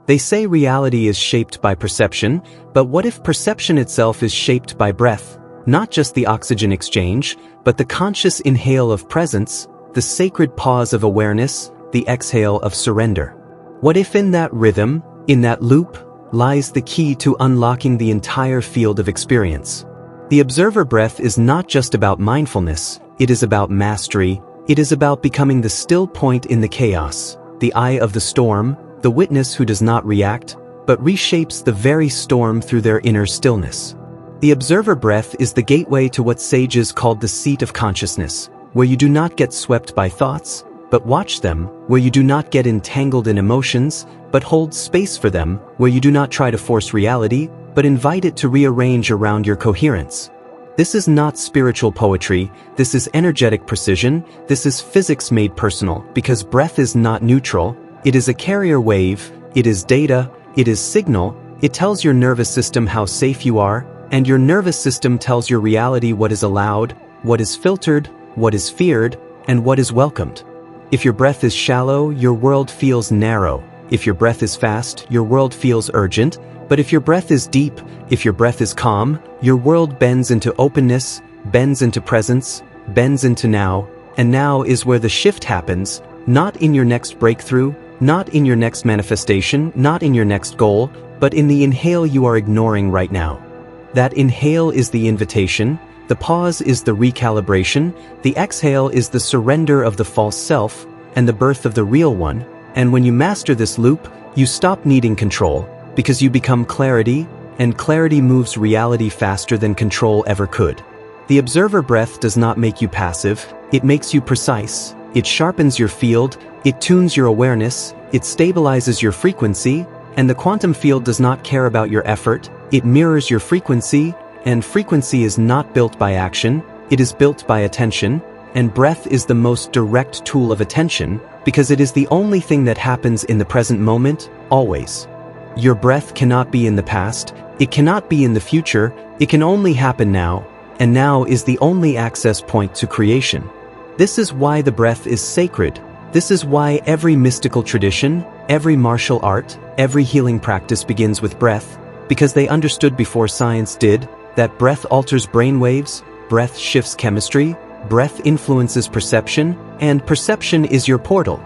They say reality is shaped by perception, but what if perception itself is shaped by breath? Not just the oxygen exchange, but the conscious inhale of presence, the sacred pause of awareness, the exhale of surrender. What if in that rhythm, in that loop, lies the key to unlocking the entire field of experience? The observer breath is not just about mindfulness, it is about mastery, it is about becoming the still point in the chaos, the eye of the storm, the witness who does not react, but reshapes the very storm through their inner stillness. The observer breath is the gateway to what sages called the seat of consciousness, where you do not get swept by thoughts, but watch them, where you do not get entangled in emotions, but hold space for them, where you do not try to force reality, but invite it to rearrange around your coherence. This is not spiritual poetry, this is energetic precision, this is physics made personal, because breath is not neutral, it is a carrier wave, it is data, it is signal, it tells your nervous system how safe you are, and your nervous system tells your reality what is allowed, what is filtered, what is feared, and what is welcomed. If your breath is shallow, your world feels narrow. If your breath is fast, your world feels urgent. But if your breath is deep, if your breath is calm, your world bends into openness, bends into presence, bends into now, and now is where the shift happens, not in your next breakthrough, not in your next manifestation, not in your next goal, but in the inhale you are ignoring right now. That inhale is the invitation, the pause is the recalibration, the exhale is the surrender of the false self, and the birth of the real one, and when you master this loop, you stop needing control, because you become clarity, and clarity moves reality faster than control ever could. The observer breath does not make you passive, it makes you precise, it sharpens your field, it tunes your awareness, it stabilizes your frequency, and the quantum field does not care about your effort, it mirrors your frequency, and frequency is not built by action, it is built by attention, and breath is the most direct tool of attention, because it is the only thing that happens in the present moment, always. Your breath cannot be in the past, it cannot be in the future, it can only happen now, and now is the only access point to creation. This is why the breath is sacred. This is why every mystical tradition, every martial art, every healing practice begins with breath, because they understood before science did, that breath alters brainwaves, breath shifts chemistry, breath influences perception, and perception is your portal.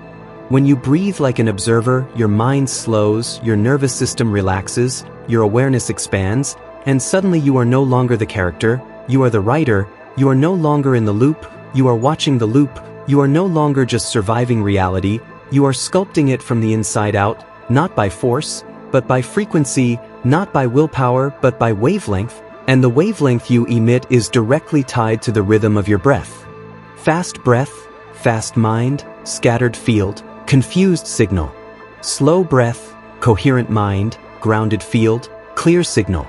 When you breathe like an observer, your mind slows, your nervous system relaxes, your awareness expands, and suddenly you are no longer the character, you are the writer, you are no longer in the loop, you are watching the loop, you are no longer just surviving reality, you are sculpting it from the inside out, not by force, but by frequency, not by willpower, but by wavelength, and the wavelength you emit is directly tied to the rhythm of your breath. Fast breath, fast mind, scattered field, confused signal. Slow breath, coherent mind, grounded field, clear signal.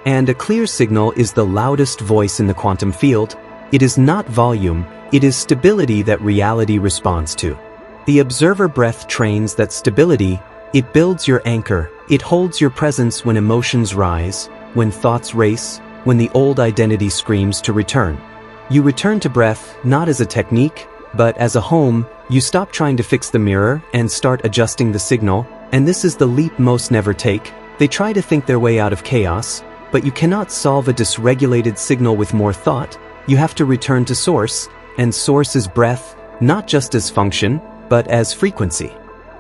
And a clear signal is the loudest voice in the quantum field. It is not volume, it is stability that reality responds to. The observer breath trains that stability, it builds your anchor, it holds your presence when emotions rise, when thoughts race, when the old identity screams to return. You return to breath not as a technique, but as a home. You stop trying to fix the mirror and start adjusting the signal, and this is the leap most never take. They try to think their way out of chaos, but you cannot solve a dysregulated signal with more thought. You have to return to source, and source is breath, not just as function, but as frequency.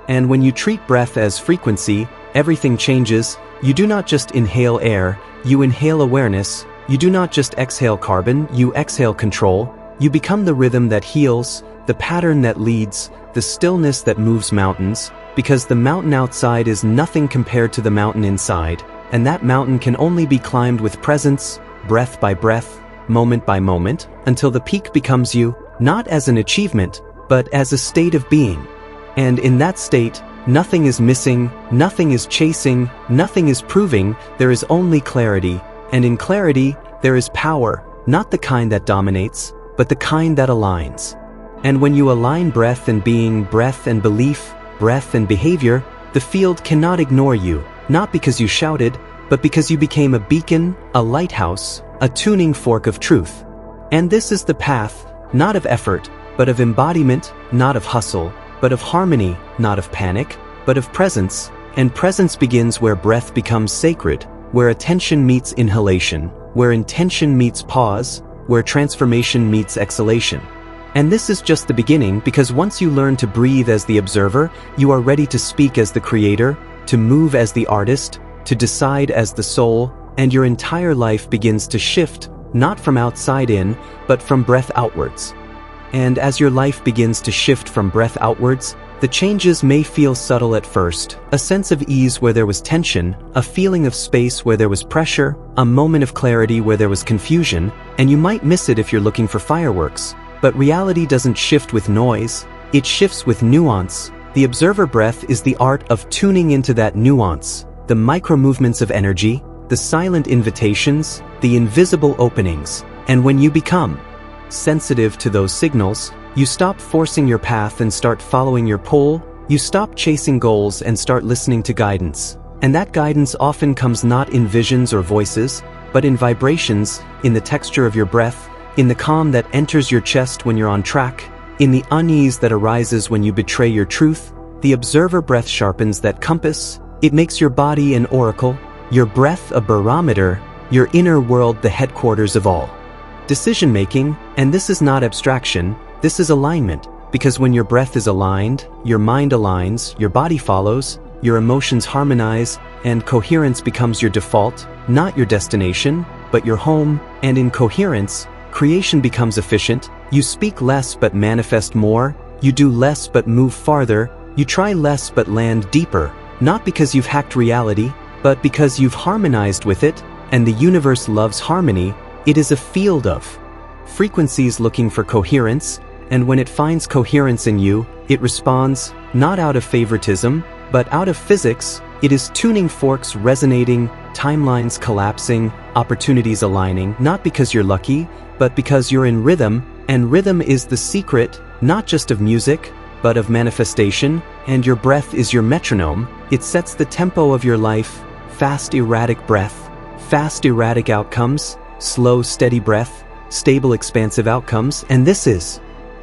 And when you treat breath as frequency, everything changes. You do not just inhale air, you inhale awareness. You do not just exhale carbon, you exhale control. You become the rhythm that heals, the pattern that leads, the stillness that moves mountains, because the mountain outside is nothing compared to the mountain inside, and that mountain can only be climbed with presence, breath by breath, moment by moment, until the peak becomes you, not as an achievement, but as a state of being. And in that state, nothing is missing, nothing is chasing, nothing is proving, there is only clarity, and in clarity, there is power, not the kind that dominates, but the kind that aligns. And when you align breath and being, breath and belief, breath and behavior, the field cannot ignore you, not because you shouted, but because you became a beacon, a lighthouse, a tuning fork of truth. And this is the path, not of effort, but of embodiment, not of hustle, but of harmony, not of panic, but of presence, And presence begins where breath becomes sacred, where attention meets inhalation, where intention meets pause, where transformation meets exhalation. And this is just the beginning, because once you learn to breathe as the observer, you are ready to speak as the creator, to move as the artist, to decide as the soul, and your entire life begins to shift, not from outside in, but from breath outwards. And as your life begins to shift from breath outwards, the changes may feel subtle at first, a sense of ease where there was tension, a feeling of space where there was pressure, a moment of clarity where there was confusion, and you might miss it if you're looking for fireworks. But reality doesn't shift with noise, it shifts with nuance. The observer breath is the art of tuning into that nuance, the micro-movements of energy, the silent invitations, the invisible openings. And when you become sensitive to those signals, you stop forcing your path and start following your pull, you stop chasing goals and start listening to guidance. And that guidance often comes not in visions or voices, but in vibrations, in the texture of your breath, in the calm that enters your chest when you're on track, in the unease that arises when you betray your truth. The observer breath sharpens that compass. It makes your body an oracle, your breath a barometer, your inner world the headquarters of all decision-making. And this is not abstraction, this is alignment, because when your breath is aligned, your mind aligns, your body follows, your emotions harmonize, and coherence becomes your default, not your destination, but your home. And in coherence, creation becomes efficient. You speak less but manifest more, you do less but move farther, you try less but land deeper, not because you've hacked reality, but because you've harmonized with it, and the universe loves harmony. It is a field of frequencies looking for coherence, and when it finds coherence in you, it responds, not out of favoritism, but out of physics. It is tuning forks resonating, timelines collapsing, opportunities aligning, not because you're lucky, but because you're in rhythm, and rhythm is the secret, not just of music, but of manifestation, and your breath is your metronome. It sets the tempo of your life, fast erratic breath, fast erratic outcomes, slow steady breath, stable expansive outcomes. And this is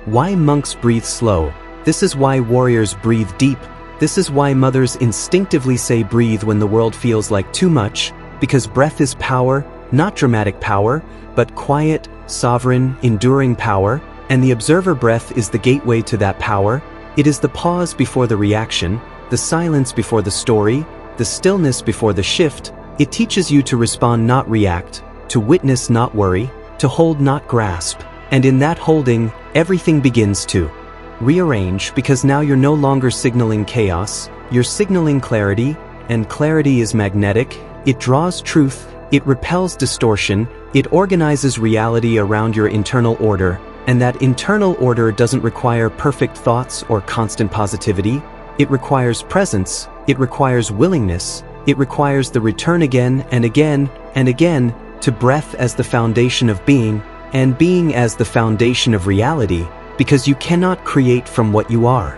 why monks breathe slow, this is why warriors breathe deep, this is why mothers instinctively say breathe when the world feels like too much, because breath is power, not dramatic power, but quiet, sovereign, enduring power, and the observer breath is the gateway to that power. It is the pause before the reaction, the silence before the story, the stillness before the shift. It teaches you to respond, not react, to witness, not worry, to hold, not grasp. And in that holding, everything begins to rearrange, because now you're no longer signaling chaos, you're signaling clarity, and clarity is magnetic. It draws truth, it repels distortion, it organizes reality around your internal order, and that internal order doesn't require perfect thoughts or constant positivity. It requires presence, it requires willingness, it requires the return again and again and again to breath as the foundation of being, and being as the foundation of reality, because you cannot create from what you are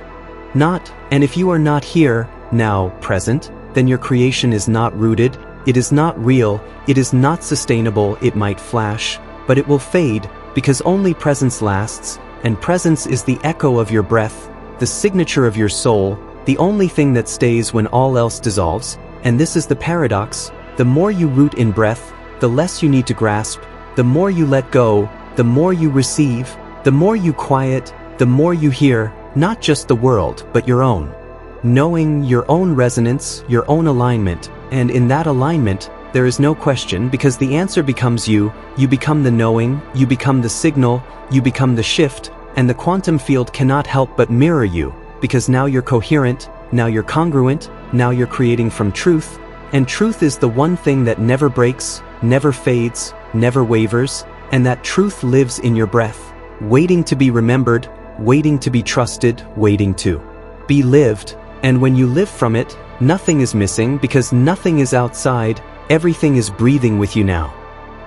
not. And if you are not here, now, present, then your creation is not rooted, it is not real, it is not sustainable. It might flash, but it will fade, because only presence lasts, and presence is the echo of your breath, the signature of your soul, the only thing that stays when all else dissolves. And this is the paradox: the more you root in breath, the less you need to grasp, the more you let go, the more you receive, the more you quiet, the more you hear, not just the world, but your own knowing, your own resonance, your own alignment. And in that alignment, there is no question, because the answer becomes you. You become the knowing, you become the signal, you become the shift, and the quantum field cannot help but mirror you, because now you're coherent, now you're congruent, now you're creating from truth. And truth is the one thing that never breaks, never fades, never wavers, and that truth lives in your breath, waiting to be remembered, waiting to be trusted, waiting to be lived. And when you live from it, nothing is missing, because nothing is outside, everything is breathing with you now.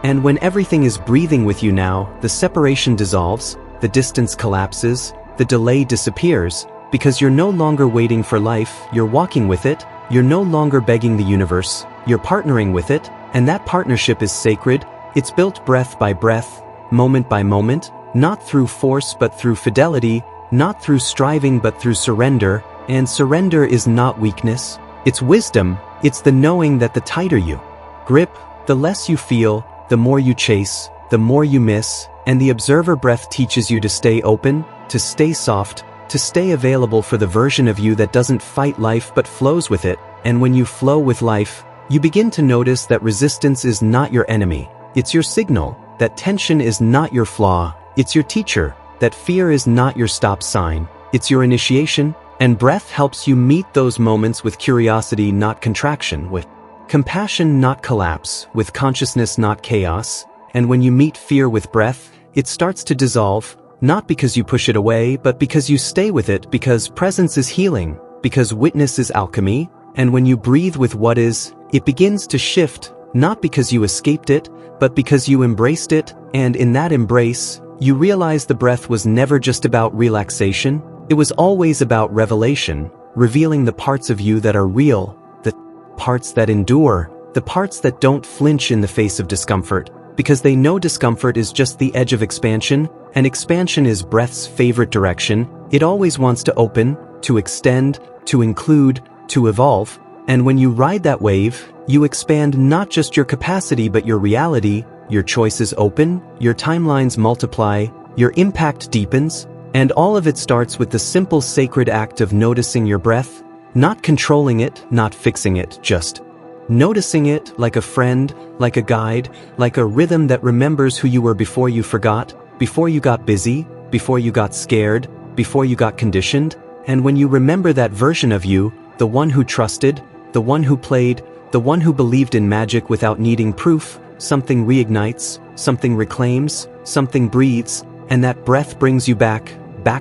And when everything is breathing with you now, the separation dissolves, the distance collapses, the delay disappears, because you're no longer waiting for life, you're walking with it. You're no longer begging the universe, you're partnering with it, and that partnership is sacred. It's built breath by breath, moment by moment, not through force but through fidelity, not through striving but through surrender. And surrender is not weakness, It's wisdom, it's the knowing that the tighter you grip, the less you feel, the more you chase, the more you miss, and the observer breath teaches you to stay open, to stay soft, to stay available for the version of you that doesn't fight life but flows with it. And when you flow with life, you begin to notice that resistance is not your enemy, it's your signal, that tension is not your flaw, it's your teacher, that fear is not your stop sign, it's your initiation, and breath helps you meet those moments with curiosity, not contraction, with compassion, not collapse, with consciousness, not chaos. And when you meet fear with breath, it starts to dissolve, not because you push it away, but because you stay with it, because presence is healing, because witness is alchemy, and when you breathe with what is, it begins to shift, not because you escaped it, but because you embraced it, and in that embrace, you realize the breath was never just about relaxation, it was always about revelation, revealing the parts of you that are real, the parts that endure, the parts that don't flinch in the face of discomfort, because they know discomfort is just the edge of expansion, and expansion is breath's favorite direction. It always wants to open, to extend, to include, to evolve, and when you ride that wave, you expand not just your capacity but your reality, your choices open, your timelines multiply, your impact deepens, and all of it starts with the simple sacred act of noticing your breath, not controlling it, not fixing it, just noticing it like a friend, like a guide, like a rhythm that remembers who you were before you forgot, before you got busy, before you got scared, before you got conditioned, and when you remember that version of you, the one who trusted, the one who played, the one who believed in magic without needing proof, something reignites, something reclaims, something breathes, and that breath brings you back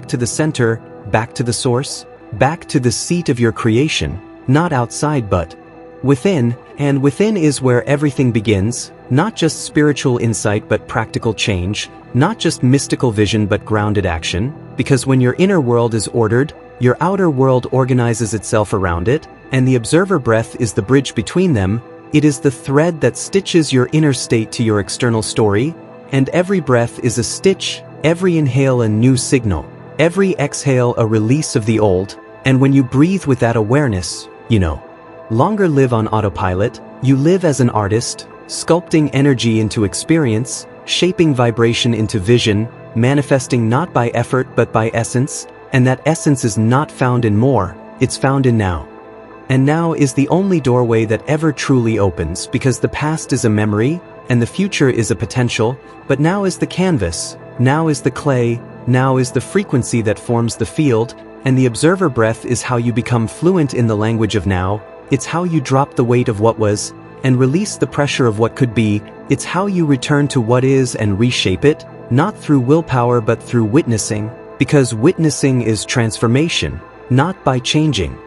to the center, back to the source, back to the seat of your creation, not outside but within, and within is where everything begins, not just spiritual insight but practical change, not just mystical vision but grounded action, because when your inner world is ordered, your outer world organizes itself around it, and the observer breath is the bridge between them. It is the thread that stitches your inner state to your external story, and every breath is a stitch, every inhale a new signal, every exhale a release of the old, and when you breathe with that awareness, you no longer live on autopilot, you live as an artist, sculpting energy into experience, shaping vibration into vision, manifesting not by effort but by essence, and that essence is not found in more, it's found in now. And now is the only doorway that ever truly opens, because the past is a memory, and the future is a potential, but now is the canvas, now is the clay, now is the frequency that forms the field, and the observer breath is how you become fluent in the language of now, it's how you drop the weight of what was, and release the pressure of what could be, it's how you return to what is and reshape it, not through willpower but through witnessing, because witnessing is transformation, not by changing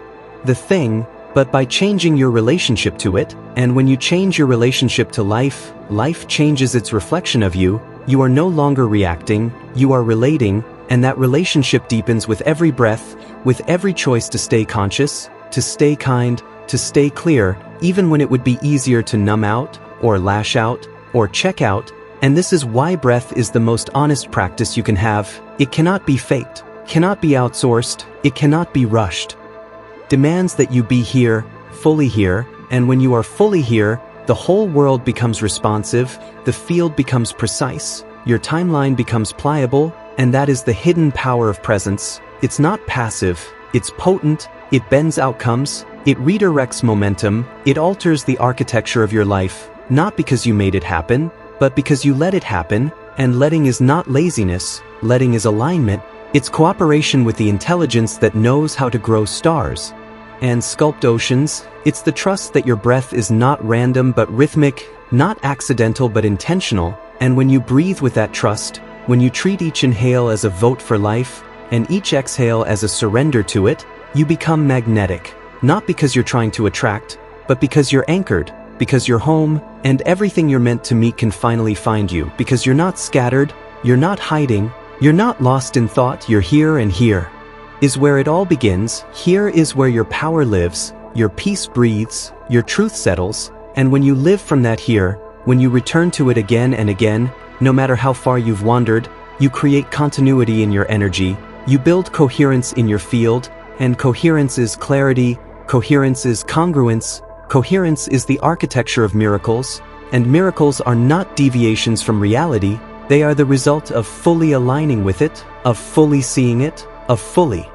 the thing, but by changing your relationship to it, and when you change your relationship to life, life changes its reflection of you, you are no longer reacting, you are relating, and that relationship deepens with every breath, with every choice to stay conscious, to stay kind, to stay clear, even when it would be easier to numb out, or lash out, or check out, and this is why breath is the most honest practice you can have. It cannot be faked, cannot be outsourced, it cannot be rushed. Demands that you be here, and when you are fully here, the whole world becomes responsive, the field becomes precise, your timeline becomes pliable, and that is the hidden power of presence. It's not passive, it's potent, it bends outcomes, it redirects momentum, it alters the architecture of your life, not because you made it happen, but because you let it happen, and letting is not laziness, letting is alignment, it's cooperation with the intelligence that knows how to grow stars and sculpt oceans. It's the trust that your breath is not random but rhythmic, not accidental but intentional, and when you breathe with that trust, when you treat each inhale as a vote for life, and each exhale as a surrender to it, you become magnetic, not because you're trying to attract, but because you're anchored, because you're home, and everything you're meant to meet can finally find you, because you're not scattered, you're not hiding, you're not lost in thought, you're here, and here is where it all begins, here is where your power lives, your peace breathes, your truth settles, and when you live from that here, when you return to it again and again, no matter how far you've wandered, you create continuity in your energy, you build coherence in your field, and coherence is clarity, Coherence is congruence. Coherence is the architecture of miracles, and miracles are not deviations from reality. They are the result of fully aligning with it, of fully seeing it, of fully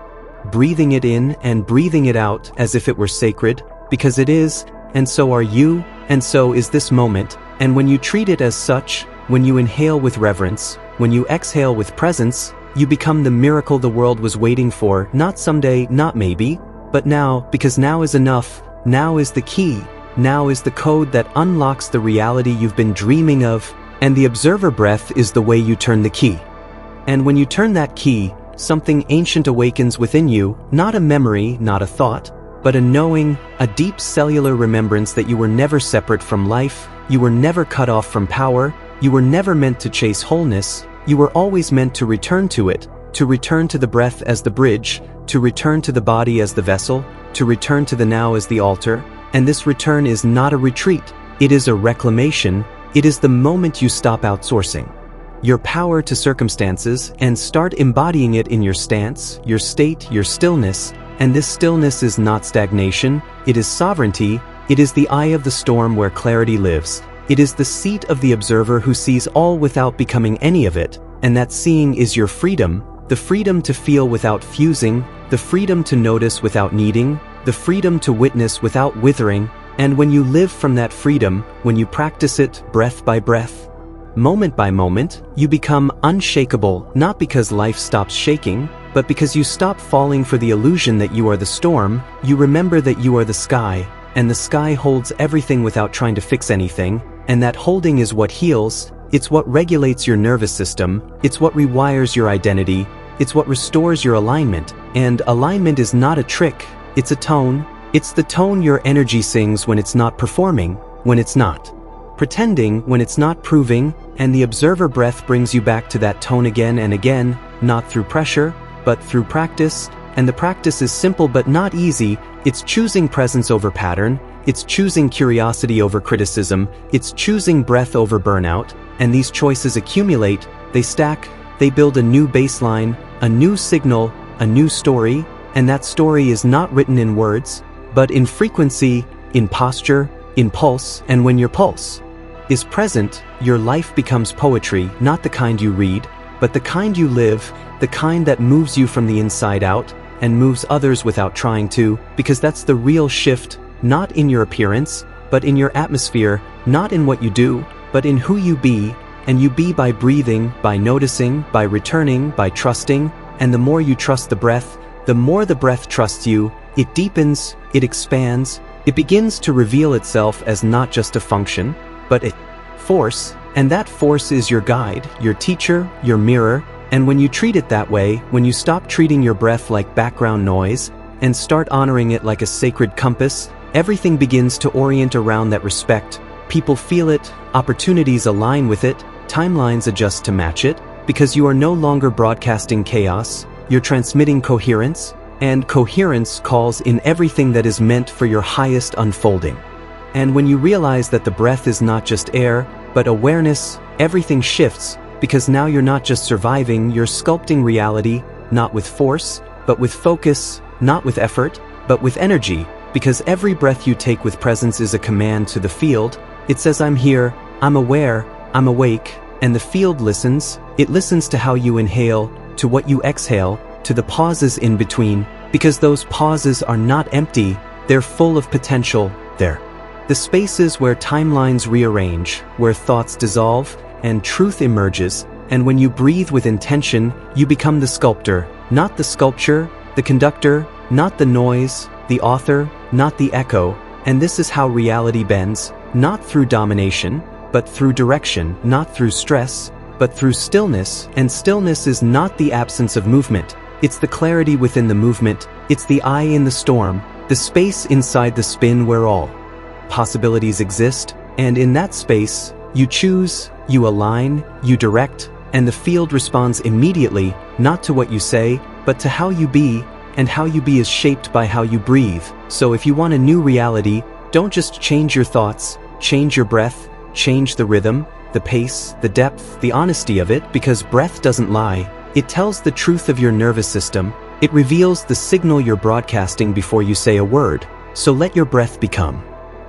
breathing it in and breathing it out as if it were sacred, because it is, and so are you, and so is this moment. And when you treat it as such, when you inhale with reverence, when you exhale with presence, you become the miracle the world was waiting for, not someday, not maybe, but now, because now is enough. Now is the key. Now is the code that unlocks the reality you've been dreaming of, and the observer breath is the way you turn the key. And when you turn that key, something ancient awakens within you, not a memory, not a thought, but a knowing, a deep cellular remembrance that you were never separate from life, you were never cut off from power, you were never meant to chase wholeness, you were always meant to return to it, to return to the breath as the bridge, to return to the body as the vessel, to return to the now as the altar. And this return is not a retreat, it is a reclamation, it is the moment you stop outsourcing your power to circumstances and start embodying it in your stance, your state, your stillness. And this stillness is not stagnation, it is sovereignty, it is the eye of the storm where clarity lives. It is the seat of the observer who sees all without becoming any of it, and that seeing is your freedom, the freedom to feel without fusing, the freedom to notice without needing, the freedom to witness without withering. And when you live from that freedom, when you practice it breath by breath, moment by moment, you become unshakable, not because life stops shaking, but because you stop falling for the illusion that you are the storm. You remember that you are the sky, and the sky holds everything without trying to fix anything, and that holding is what heals, it's what regulates your nervous system, it's what rewires your identity, it's what restores your alignment. And alignment is not a trick, it's a tone. It's the tone your energy sings when it's not performing, when it's not pretending, when it's not proving, and the observer breath brings you back to that tone again and again, not through pressure, but through practice. And the practice is simple but not easy. It's choosing presence over pattern, it's choosing curiosity over criticism, it's choosing breath over burnout, and these choices accumulate, they stack, they build a new baseline, a new signal, a new story, and that story is not written in words, but in frequency, in posture, in pulse. And when your pulse is present, your life becomes poetry, not the kind you read, but the kind you live, the kind that moves you from the inside out and moves others without trying to, because that's the real shift, not in your appearance, but in your atmosphere, not in what you do, but in who you be. And you be by breathing, by noticing, by returning, by trusting. And the more you trust the breath, the more the breath trusts you. It deepens, it expands, it begins to reveal itself as not just a function, but a force, and that force is your guide, your teacher, your mirror. And when you treat it that way, when you stop treating your breath like background noise and start honoring it like a sacred compass, everything begins to orient around that respect. People feel it, opportunities align with it, timelines adjust to match it, because you are no longer broadcasting chaos, you're transmitting coherence, and coherence calls in everything that is meant for your highest unfolding. And when you realize that the breath is not just air, but awareness, everything shifts, because now you're not just surviving, you're sculpting reality, not with force, but with focus, not with effort, but with energy, because every breath you take with presence is a command to the field. It says, I'm here, I'm aware, I'm awake, and the field listens. It listens to how you inhale, to what you exhale, to the pauses in between, because those pauses are not empty, they're full of potential. They're the spaces where timelines rearrange, where thoughts dissolve, and truth emerges. And when you breathe with intention, you become the sculptor, not the sculpture, the conductor, not the noise, the author, not the echo. And this is how reality bends, not through domination, but through direction, not through stress, but through stillness. And stillness is not the absence of movement, it's the clarity within the movement, it's the eye in the storm, the space inside the spin where all possibilities exist. And in that space, you choose, you align, you direct, and the field responds immediately, not to what you say, but to how you be, and how you be is shaped by how you breathe. So if you want a new reality, don't just change your thoughts, change your breath, change the rhythm, the pace, the depth, the honesty of it, because breath doesn't lie. It tells the truth of your nervous system. It reveals the signal you're broadcasting before you say a word. So let your breath become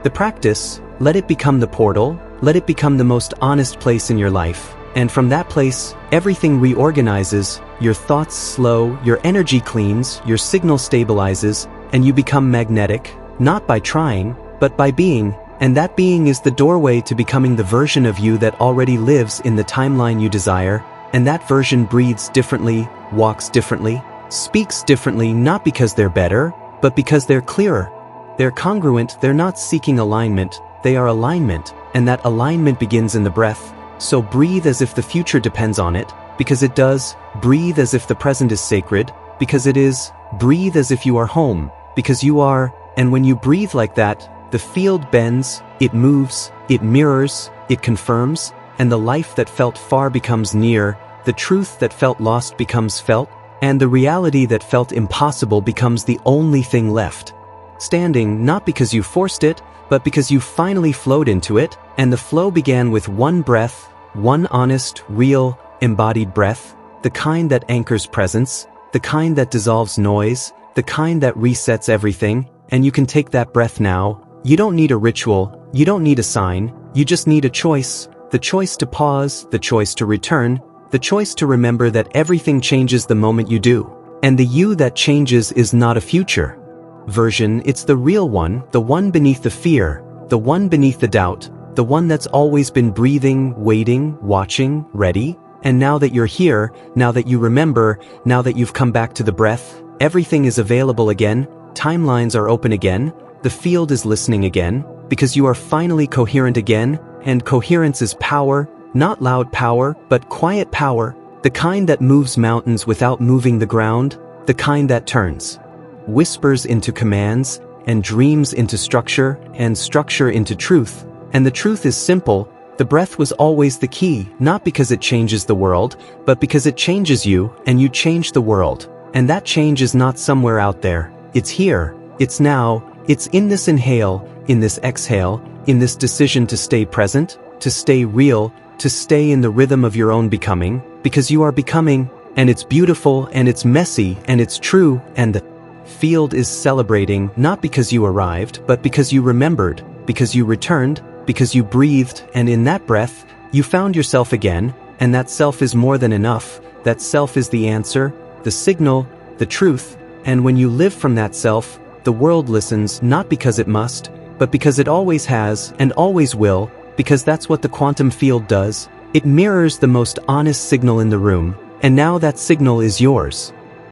the practice, let it become the portal, let it become the most honest place in your life. And from that place, everything reorganizes, your thoughts slow, your energy cleans, your signal stabilizes, and you become magnetic, not by trying, but by being. And that being is the doorway to becoming the version of you that already lives in the timeline you desire. And that version breathes differently, walks differently, speaks differently, not because they're better, but because they're clearer. They're congruent, they're not seeking alignment, they are alignment, and that alignment begins in the breath. So breathe as if the future depends on it, because it does. Breathe as if the present is sacred, because it is. Breathe as if you are home, because you are. And when you breathe like that, the field bends, it moves, it mirrors, it confirms, and the life that felt far becomes near, the truth that felt lost becomes felt, and the reality that felt impossible becomes the only thing left. Standing, not because you forced it, but because you finally flowed into it, and the flow began with one breath, one honest, real, embodied breath, the kind that anchors presence, the kind that dissolves noise, the kind that resets everything, and you can take that breath now. You don't need a ritual, you don't need a sign, you just need a choice, the choice to pause, the choice to return, the choice to remember that everything changes the moment you do. And the you that changes is not a future version, it's the real one, the one beneath the fear, the one beneath the doubt, the one that's always been breathing, waiting, watching, ready. And now that you're here, now that you remember, now that you've come back to the breath, everything is available again, timelines are open again, the field is listening again, because you are finally coherent again, and coherence is power, not loud power, but quiet power, the kind that moves mountains without moving the ground, the kind that turns whispers into commands, and dreams into structure, and structure into truth. And the truth is simple, the breath was always the key, not because it changes the world, but because it changes you, and you change the world. And that change is not somewhere out there, it's here, it's now, it's in this inhale, in this exhale, in this decision to stay present, to stay real, to stay in the rhythm of your own becoming, because you are becoming, and it's beautiful, and it's messy, and it's true, and the field is celebrating, not because you arrived, but because you remembered, because you returned, because you breathed, and in that breath, you found yourself again, and that self is more than enough, that self is the answer, the signal, the truth, and when you live from that self, the world listens not because it must, but because it always has, and always will, because that's what the quantum field does. It mirrors the most honest signal in the room, and now that signal is yours.